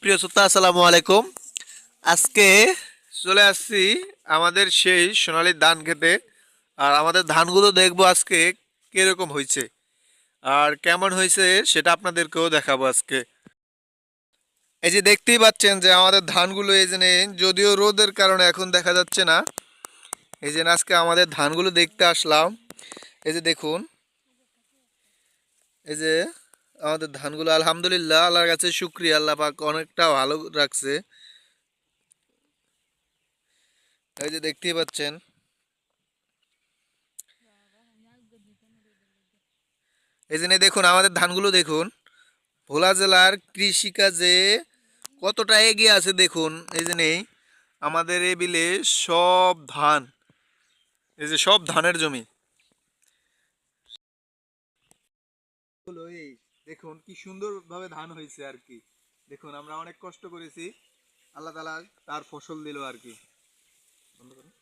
প্রিয় শ্রোতা আসসালামু আলাইকুম। আজকে চলে আসছি আমাদের সেই সোনালী ধান খেতে। আর আমাদের ধানগুলো দেখবো আজকে কিরকম হয়েছে আর কেমন হয়েছে সেটা আপনাদেরকেও দেখাবো আজকে। এই যে দেখতেই পাচ্ছেন যে আমাদের ধানগুলো এই যে যদিও রোদের কারণে এখন দেখা যাচ্ছে না। এই যে আজকে আমাদের ধানগুলো দেখতে আসলাম। এই যে দেখুন, এই যে আমাদের ধানগুলো আলহামদুলিল্লাহ আল্লাহর কাছে শুক্রিয়া, আল্লাহ পাক অনেকটা ভালো রাখছে। এই যে দেখতেই পাচ্ছেন, এই জন্য দেখুন আমাদের ধানগুলো দেখুন। ভোলা জেলার কৃষিকাজে কতটা এগিয়ে আছে দেখুন। এই যে আমাদের এই বিলে সব ধান, এই যে সব ধানের জমি হলো এই দেখুন কি সুন্দর ভাবে ধান হয়েছে আর কি। দেখুন আমরা অনেক কষ্ট করেছি, আল্লাহ তাআলা তার ফসল দিল আর কি। বন্ধ করুন।